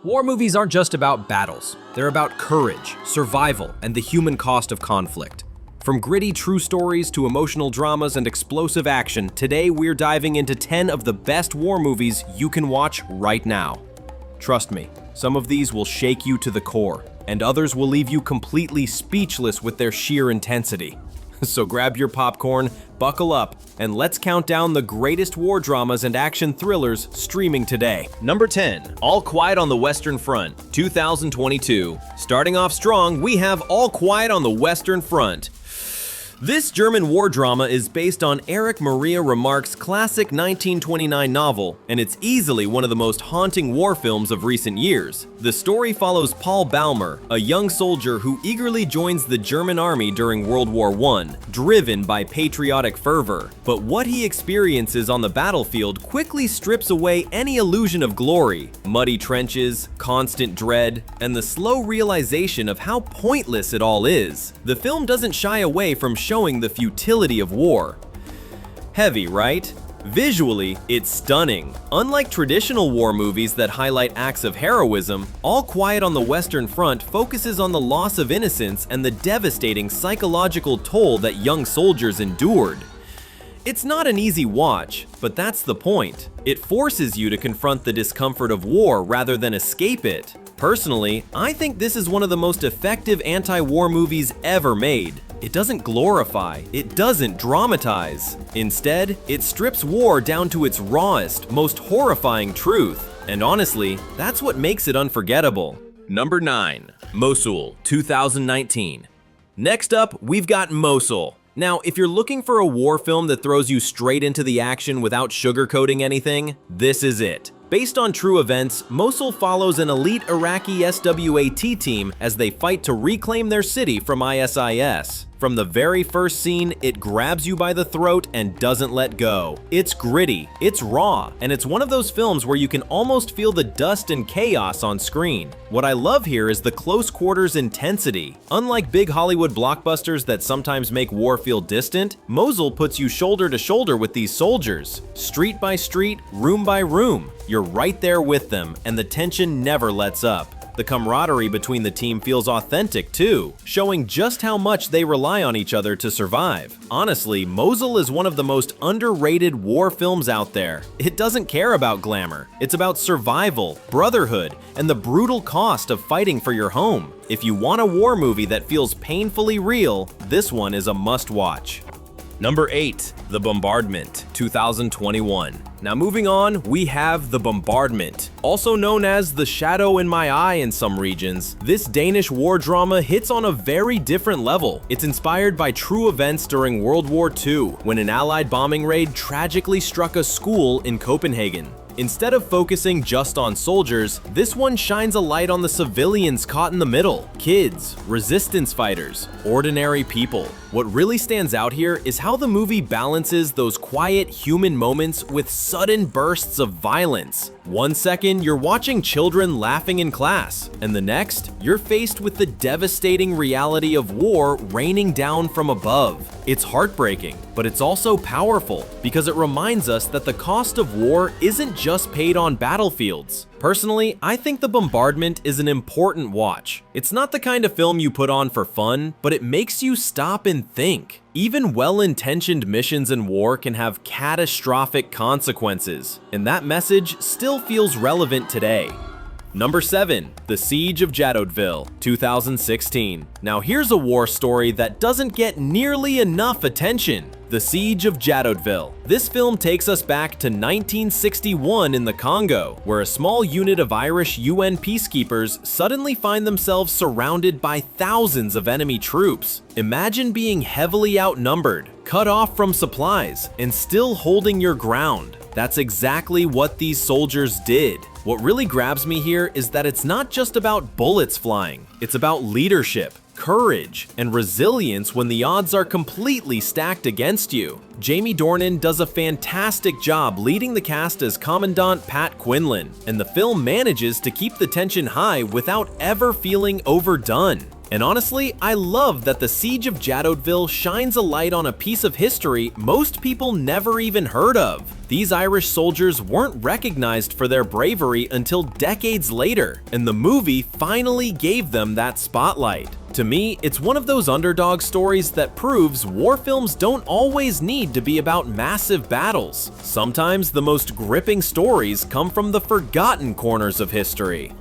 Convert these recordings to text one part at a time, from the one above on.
War movies aren't just about battles. They're about courage, survival, and the human cost of conflict. From gritty true stories to emotional dramas and explosive action, today we're diving into 10 of the best war movies you can watch right now. Trust me, some of these will shake you to the core, and others will leave you completely speechless with their sheer intensity. So grab your popcorn, buckle up, and let's count down the greatest war dramas and action thrillers streaming today. Number 10, All Quiet on the Western Front, 2022. Starting off strong, we have All Quiet on the Western Front. This German war drama is based on Erich Maria Remarque's classic 1929 novel, and it's easily one of the most haunting war films of recent years. The story follows Paul Baumer, a young soldier who eagerly joins the German army during World War I, driven by patriotic fervor. But what he experiences on the battlefield quickly strips away any illusion of glory. Muddy trenches, constant dread, and the slow realization of how pointless it all is. The film doesn't shy away from showing the futility of war. Heavy, right? Visually, it's stunning. Unlike traditional war movies that highlight acts of heroism, All Quiet on the Western Front focuses on the loss of innocence and the devastating psychological toll that young soldiers endured. It's not an easy watch, but that's the point. It forces you to confront the discomfort of war rather than escape it. Personally, I think this is one of the most effective anti-war movies ever made. It doesn't glorify, it doesn't dramatize. Instead, it strips war down to its rawest, most horrifying truth. And honestly, that's what makes it unforgettable. Number 9, Mosul, 2019. Next up, we've got Mosul. Now, if you're looking for a war film that throws you straight into the action without sugarcoating anything, this is it. Based on true events, Mosul follows an elite Iraqi SWAT team as they fight to reclaim their city from ISIS. From the very first scene, it grabs you by the throat and doesn't let go. It's gritty, it's raw, and it's one of those films where you can almost feel the dust and chaos on screen. What I love here is the close quarters intensity. Unlike big Hollywood blockbusters that sometimes make war feel distant, Mosul puts you shoulder to shoulder with these soldiers. Street by street, room by room, you're right there with them, and the tension never lets up. The camaraderie between the team feels authentic too, showing just how much they rely on each other to survive. Honestly, Mosul is one of the most underrated war films out there. It doesn't care about glamour. It's about survival, brotherhood, and the brutal cost of fighting for your home. If you want a war movie that feels painfully real, this one is a must-watch. Number 8, The Bombardment, 2021. Now moving on, we have The Bombardment. Also known as The Shadow in My Eye in some regions, this Danish war drama hits on a very different level. It's inspired by true events during World War II, when an Allied bombing raid tragically struck a school in Copenhagen. Instead of focusing just on soldiers, this one shines a light on the civilians caught in the middle. Kids, resistance fighters, ordinary people. What really stands out here is how the movie balances those quiet human moments with sudden bursts of violence. One second, you're watching children laughing in class, and the next, you're faced with the devastating reality of war raining down from above. It's heartbreaking, but it's also powerful because it reminds us that the cost of war isn't just paid on battlefields. Personally, I think The Bombardment is an important watch. It's not the kind of film you put on for fun, but it makes you stop and think. Even well-intentioned missions in war can have catastrophic consequences, and that message still feels relevant today. Number 7, The Siege of Jadotville, 2016. Now here's a war story that doesn't get nearly enough attention. The Siege of Jadotville. This film takes us back to 1961 in the Congo, where a small unit of Irish UN peacekeepers suddenly find themselves surrounded by thousands of enemy troops. Imagine being heavily outnumbered, cut off from supplies, and still holding your ground. That's exactly what these soldiers did. What really grabs me here is that it's not just about bullets flying, it's about leadership, courage, and resilience when the odds are completely stacked against you. Jamie Dornan does a fantastic job leading the cast as Commandant Pat Quinlan, and the film manages to keep the tension high without ever feeling overdone. And honestly, I love that the Siege of Jadotville shines a light on a piece of history most people never even heard of. These Irish soldiers weren't recognized for their bravery until decades later, and the movie finally gave them that spotlight. To me, it's one of those underdog stories that proves war films don't always need to be about massive battles. Sometimes the most gripping stories come from the forgotten corners of history.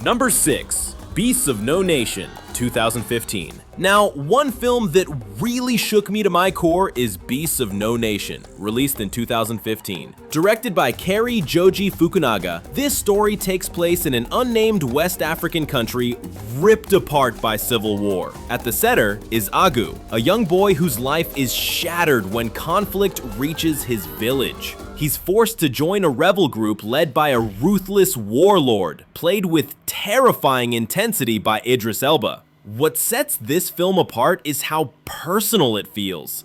Number 6. Beasts of No Nation, 2015. Now, one film that really shook me to my core is Beasts of No Nation, released in 2015. Directed by Kari Joji Fukunaga, this story takes place in an unnamed West African country ripped apart by civil war. At the center is Agu, a young boy whose life is shattered when conflict reaches his village. He's forced to join a rebel group led by a ruthless warlord, played with terrifying intensity by Idris Elba. What sets this film apart is how personal it feels.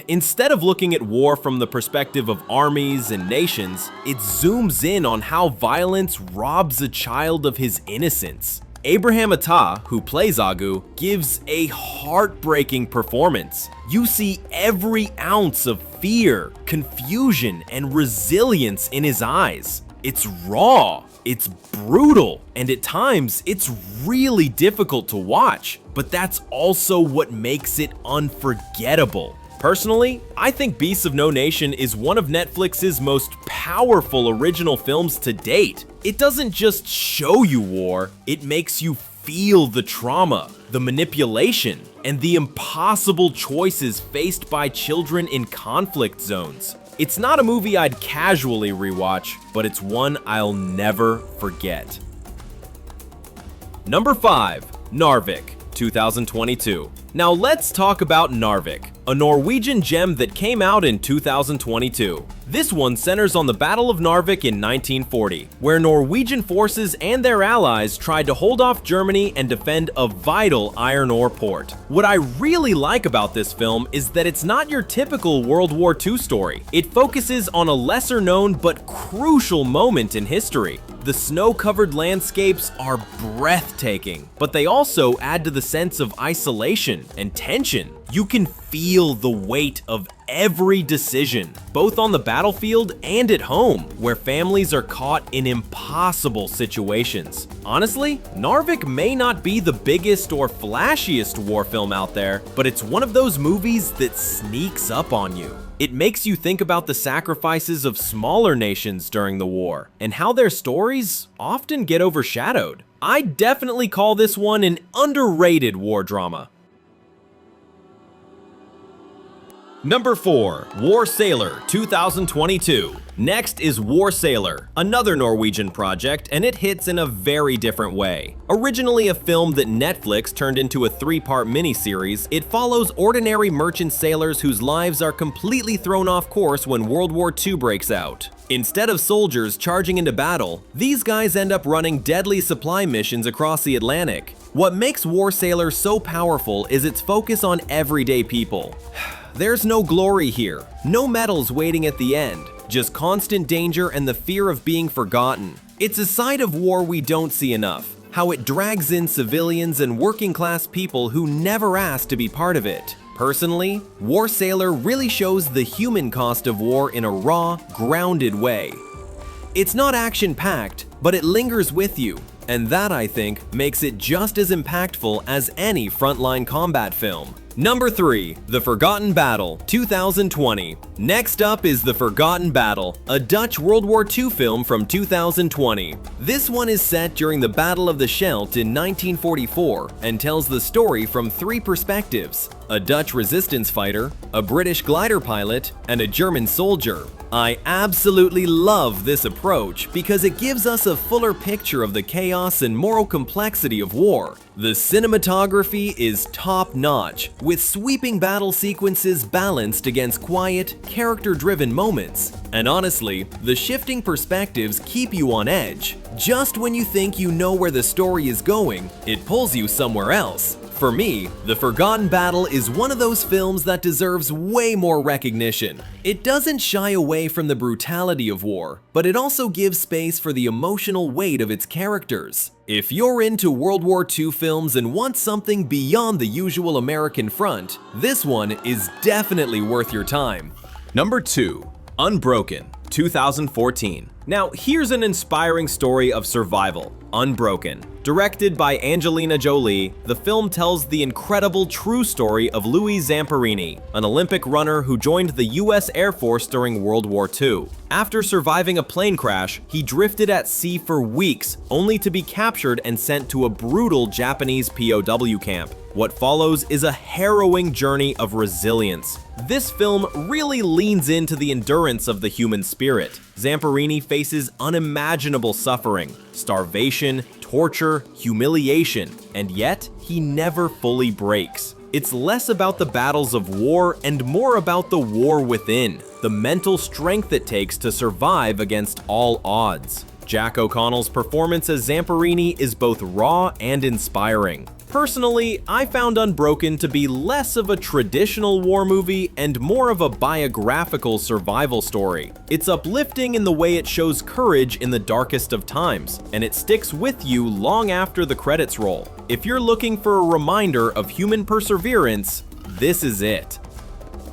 Instead of looking at war from the perspective of armies and nations, it zooms in on how violence robs a child of his innocence. Abraham Attah, who plays Agu, gives a heartbreaking performance. You see every ounce of fear, confusion, and resilience in his eyes. It's raw, it's brutal, and at times it's really difficult to watch, but that's also what makes it unforgettable. Personally, I think Beasts of No Nation is one of Netflix's most powerful original films to date. It doesn't just show you war, it makes you feel the trauma, the manipulation, and the impossible choices faced by children in conflict zones. It's not a movie I'd casually rewatch, but it's one I'll never forget. Number 5. Narvik, 2022. Now let's talk about Narvik, a Norwegian gem that came out in 2022. This one centers on the Battle of Narvik in 1940, where Norwegian forces and their allies tried to hold off Germany and defend a vital iron ore port. What I really like about this film is that it's not your typical World War II story. It focuses on a lesser known but crucial moment in history. The snow-covered landscapes are breathtaking, but they also add to the sense of isolation and tension. You can feel the weight of every decision, both on the battlefield and at home, where families are caught in impossible situations. Honestly, Narvik may not be the biggest or flashiest war film out there, but it's one of those movies that sneaks up on you. It makes you think about the sacrifices of smaller nations during the war, and how their stories often get overshadowed. I definitely call this one an underrated war drama. Number 4. War Sailor, 2022. Next is War Sailor, another Norwegian project, and it hits in a very different way. Originally a film that Netflix turned into a 3-part miniseries, it follows ordinary merchant sailors whose lives are completely thrown off course when World War II breaks out. Instead of soldiers charging into battle, these guys end up running deadly supply missions across the Atlantic. What makes War Sailor so powerful is its focus on everyday people. There's no glory here, no medals waiting at the end, just constant danger and the fear of being forgotten. It's a side of war we don't see enough, how it drags in civilians and working class people who never asked to be part of it. Personally, War Sailor really shows the human cost of war in a raw, grounded way. It's not action-packed, but it lingers with you, and that, I think, makes it just as impactful as any frontline combat film. Number 3. The Forgotten Battle, 2020. Next up is The Forgotten Battle, a Dutch World War II film from 2020. This one is set during the Battle of the Scheldt in 1944 and tells the story from 3 perspectives: a Dutch resistance fighter, a British glider pilot, and a German soldier. I absolutely love this approach because it gives us a fuller picture of the chaos and moral complexity of war. The cinematography is top-notch, with sweeping battle sequences balanced against quiet, character-driven moments. And honestly, the shifting perspectives keep you on edge. Just when you think you know where the story is going, it pulls you somewhere else. For me, The Forgotten Battle is one of those films that deserves way more recognition. It doesn't shy away from the brutality of war, but it also gives space for the emotional weight of its characters. If you're into World War II films and want something beyond the usual American front, this one is definitely worth your time. Number 2. Unbroken, 2014. Now, here's an inspiring story of survival, Unbroken. Directed by Angelina Jolie, the film tells the incredible true story of Louis Zamperini, an Olympic runner who joined the US Air Force during World War II. After surviving a plane crash, he drifted at sea for weeks, only to be captured and sent to a brutal Japanese POW camp. What follows is a harrowing journey of resilience. This film really leans into the endurance of the human spirit. Zamperini faces unimaginable suffering, starvation, torture, humiliation, and yet he never fully breaks. It's less about the battles of war and more about the war within, the mental strength it takes to survive against all odds. Jack O'Connell's performance as Zamperini is both raw and inspiring. Personally, I found Unbroken to be less of a traditional war movie and more of a biographical survival story. It's uplifting in the way it shows courage in the darkest of times, and it sticks with you long after the credits roll. If you're looking for a reminder of human perseverance, this is it.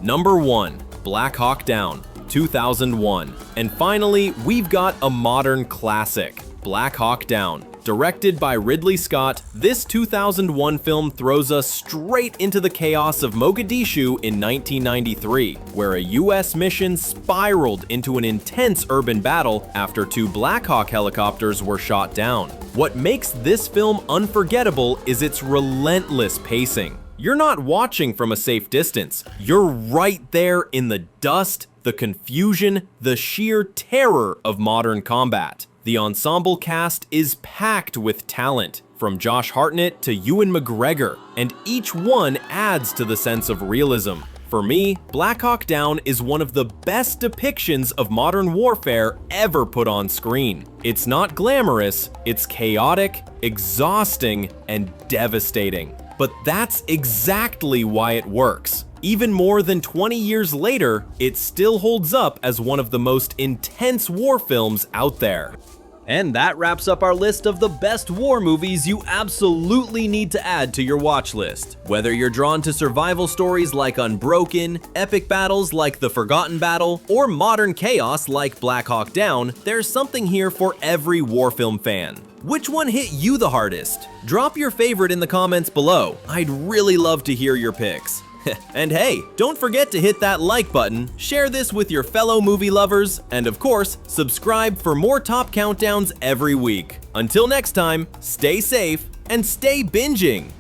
Number 1. Black Hawk Down, 2001. And finally, we've got a modern classic, Black Hawk Down. Directed by Ridley Scott, this 2001 film throws us straight into the chaos of Mogadishu in 1993, where a US mission spiraled into an intense urban battle after 2 Black Hawk helicopters were shot down. What makes this film unforgettable is its relentless pacing. You're not watching from a safe distance. You're right there in the dust, the confusion, the sheer terror of modern combat. The ensemble cast is packed with talent, from Josh Hartnett to Ewan McGregor, and each one adds to the sense of realism. For me, Black Hawk Down is one of the best depictions of modern warfare ever put on screen. It's not glamorous, it's chaotic, exhausting, and devastating. But that's exactly why it works. Even more than 20 years later, it still holds up as one of the most intense war films out there. And that wraps up our list of the best war movies you absolutely need to add to your watch list. Whether you're drawn to survival stories like Unbroken, epic battles like The Forgotten Battle, or modern chaos like Black Hawk Down, there's something here for every war film fan. Which one hit you the hardest? Drop your favorite in the comments below. I'd really love to hear your picks. And hey, don't forget to hit that like button, share this with your fellow movie lovers, and of course, subscribe for more top countdowns every week. Until next time, stay safe and stay binging!